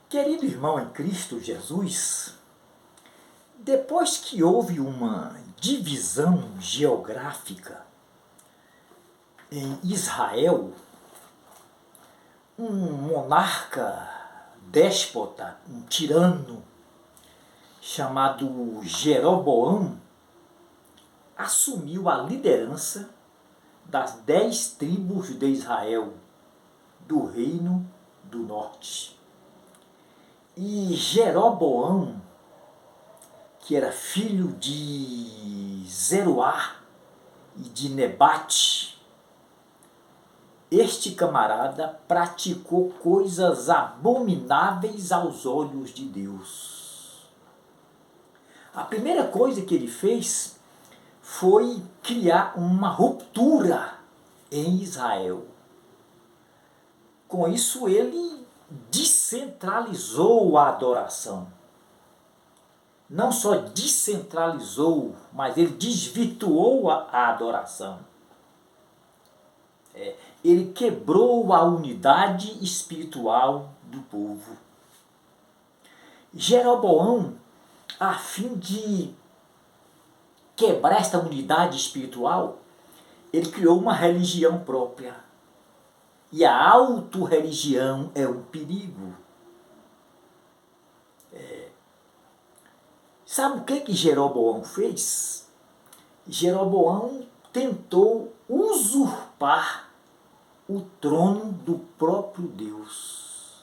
Querido irmão em Cristo Jesus, depois que houve uma divisão geográfica em Israel, um monarca déspota, um tirano chamado Jeroboão, assumiu a liderança das 10 tribos de Israel, do reino do norte. E Jeroboão, que era filho de Zeruá e de Nebate, este camarada praticou coisas abomináveis aos olhos de Deus. A primeira coisa que ele fez foi criar uma ruptura em Israel. Com isso ele descentralizou a adoração. Não só descentralizou, mas ele desvirtuou a adoração. Ele quebrou a unidade espiritual do povo. Jeroboão, a fim de quebrar esta unidade espiritual, ele criou uma religião própria. E a autorreligião é um perigo. Sabe o que Jeroboão fez? Jeroboão tentou usurpar o trono do próprio Deus,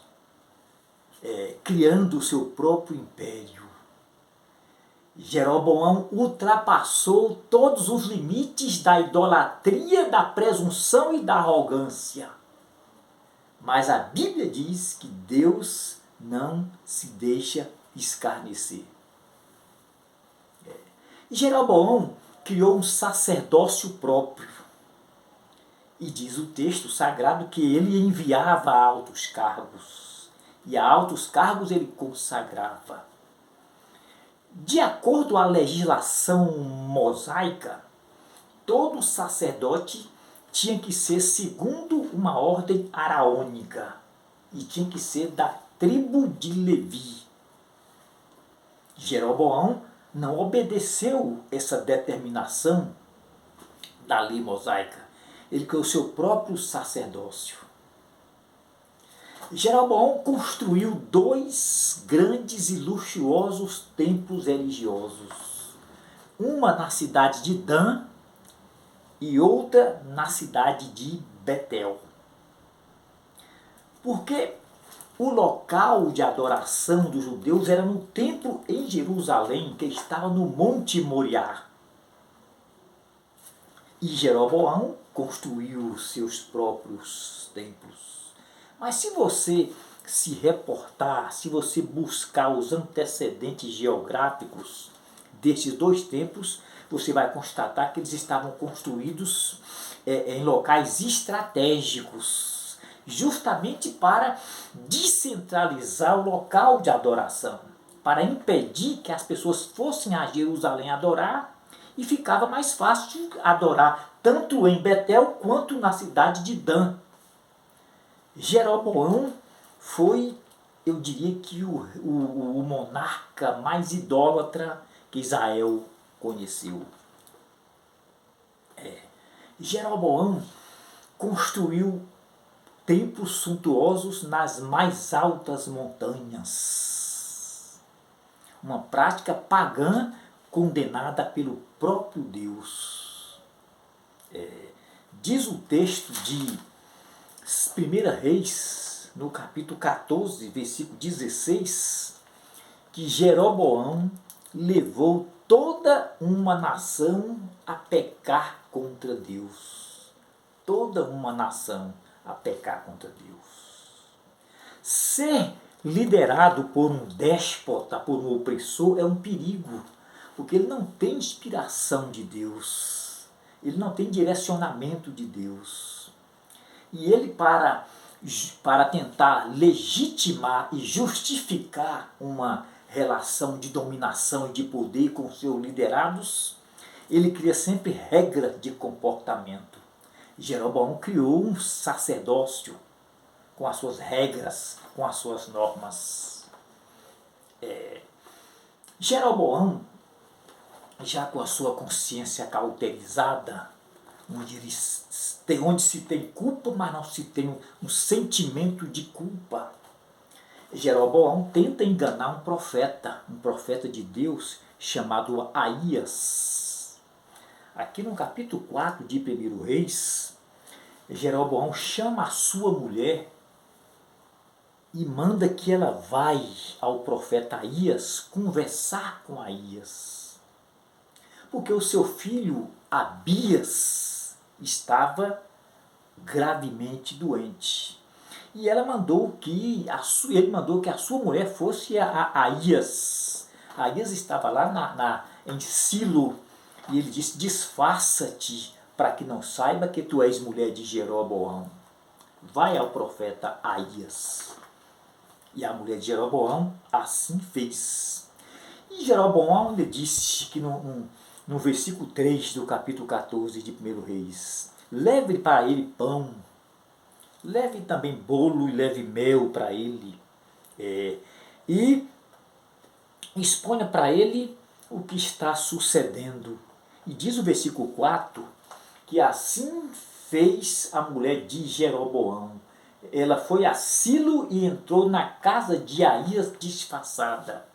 criando o seu próprio império. Jeroboão ultrapassou todos os limites da idolatria, da presunção e da arrogância. Mas a Bíblia diz que Deus não se deixa escarnecer. Jeroboão criou um sacerdócio próprio. E diz o texto sagrado que ele enviava a altos cargos. E a altos cargos ele consagrava. De acordo à legislação mosaica, todo sacerdote tinha que ser segundo uma ordem araônica. E tinha que ser da tribo de Levi. Jeroboão não obedeceu essa determinação da lei mosaica. Ele criou seu próprio sacerdócio. Jeroboão construiu 2 grandes e luxuosos templos religiosos. Uma na cidade de Dan e outra na cidade de Betel. Porque o local de adoração dos judeus era no templo em Jerusalém, que estava no Monte Moriá. E Jeroboão construiu seus próprios templos. Mas se você se reportar, se você buscar os antecedentes geográficos destes 2 templos, você vai constatar que eles estavam construídos em locais estratégicos, justamente para descentralizar o local de adoração, para impedir que as pessoas fossem a Jerusalém adorar, e ficava mais fácil adorar tanto em Betel quanto na cidade de Dan. Jeroboão foi, eu diria que o monarca mais idólatra que Israel conheceu. Jeroboão construiu templos suntuosos nas mais altas montanhas. Uma prática pagã condenada pelo próprio Deus. Diz o texto de 1 Reis, no capítulo 14, versículo 16, que Jeroboão levou toda uma nação a pecar contra Deus. Toda uma nação a pecar contra Deus. Ser liderado por um déspota, por um opressor, é um perigo, porque ele não tem inspiração de Deus, ele não tem direcionamento de Deus. E ele, para tentar legitimar e justificar uma relação de dominação e de poder com seus liderados, ele cria sempre regra de comportamento. Jeroboão criou um sacerdócio com as suas regras, com as suas normas. Jeroboão, já com a sua consciência cauterizada, onde se tem culpa, mas não se tem um sentimento de culpa, Jeroboão tenta enganar um profeta de Deus chamado Aías. Aqui no capítulo 4 de 1 Reis, Jeroboão chama a sua mulher e manda que ela vai ao profeta Aías conversar com Aías. Porque o seu filho Abias estava gravemente doente. E ela mandou que ele mandou que a sua mulher fosse a Aías. Aías estava lá em Silo, e ele disse: disfarça-te para que não saiba que tu és mulher de Jeroboão. Vai ao profeta Aías. E a mulher de Jeroboão assim fez. E Jeroboão lhe disse que no versículo 3 do capítulo 14 de 1 Reis: leve para ele pão, leve também bolo e leve mel para ele, e exponha para ele o que está sucedendo. E diz o versículo 4 que assim fez a mulher de Jeroboão. Ela foi a Silo e entrou na casa de Aías disfarçada.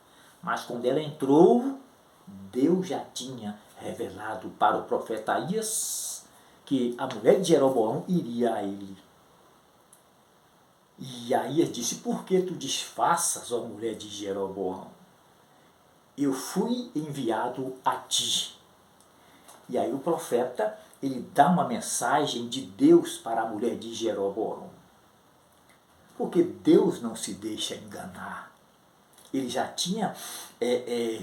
Mas quando ela entrou, Deus já tinha revelado para o profeta Aías que a mulher de Jeroboão iria a ele. E Aías disse: por que tu disfarças, ó mulher de Jeroboão? Eu fui enviado a ti. E aí o profeta, ele dá uma mensagem de Deus para a mulher de Jeroboão. Porque Deus não se deixa enganar. Ele já tinha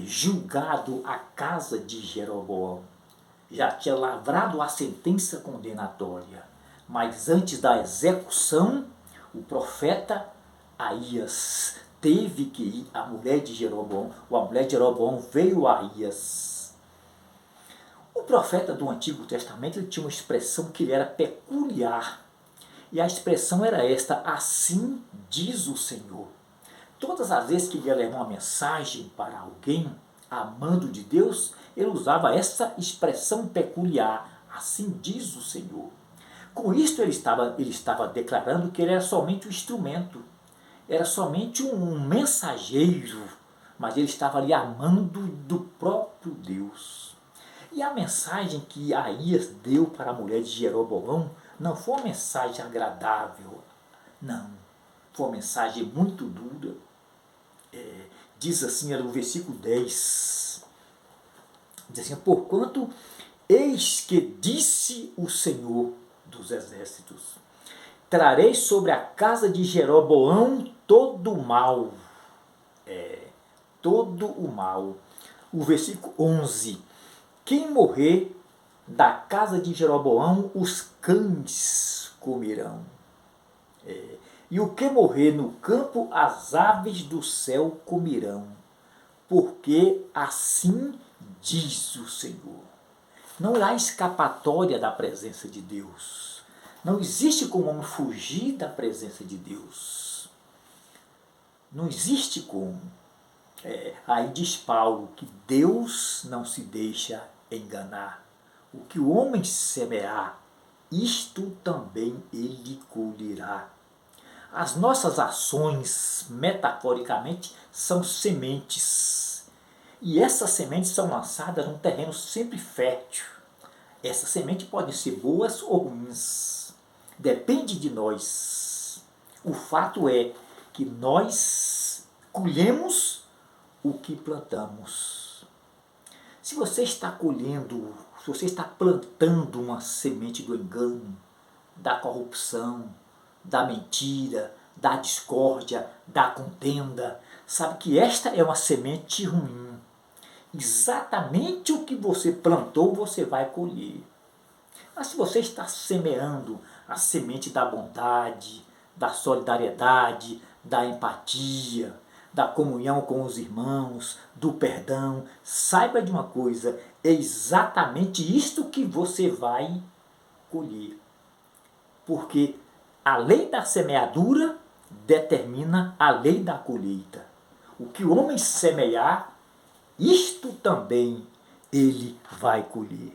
julgado a casa de Jeroboão. Já tinha lavrado a sentença condenatória. Mas antes da execução, o profeta Aías teve que ir à mulher de Jeroboão. A mulher de Jeroboão veio a Aías. O profeta do Antigo Testamento, ele tinha uma expressão que lhe era peculiar. E a expressão era esta: assim diz o Senhor. Todas as vezes que ele ia levar uma mensagem para alguém, amando de Deus, ele usava essa expressão peculiar: assim diz o Senhor. Com isto ele estava declarando que ele era somente um instrumento, era somente um mensageiro, mas ele estava ali amando do próprio Deus. E a mensagem que Aías deu para a mulher de Jeroboão não foi uma mensagem agradável, não, foi uma mensagem muito dura. Diz assim, era o versículo 10, diz assim: porquanto eis que disse o Senhor dos exércitos, trarei sobre a casa de Jeroboão todo o mal. Todo o mal. O versículo 11: quem morrer da casa de Jeroboão, os cães comerão. E o que morrer no campo, as aves do céu comerão. Porque assim diz o Senhor. Não há escapatória da presença de Deus. Não existe como fugir da presença de Deus. Não existe como. Aí diz Paulo que Deus não se deixa enganar. O que o homem semear, isto também ele colherá. As nossas ações, metaforicamente, são sementes. E essas sementes são lançadas num terreno sempre fértil. Essas sementes podem ser boas ou ruins. Depende de nós. O fato é que nós colhemos o que plantamos. Se você está colhendo, se você está plantando uma semente do engano, da corrupção, da mentira, da discórdia, da contenda, sabe que esta é uma semente ruim. Exatamente o que você plantou, você vai colher. Mas se você está semeando a semente da bondade, da solidariedade, da empatia, da comunhão com os irmãos, do perdão, saiba de uma coisa: é exatamente isto que você vai colher. Porque a lei da semeadura determina a lei da colheita. O que o homem semear, isto também ele vai colher.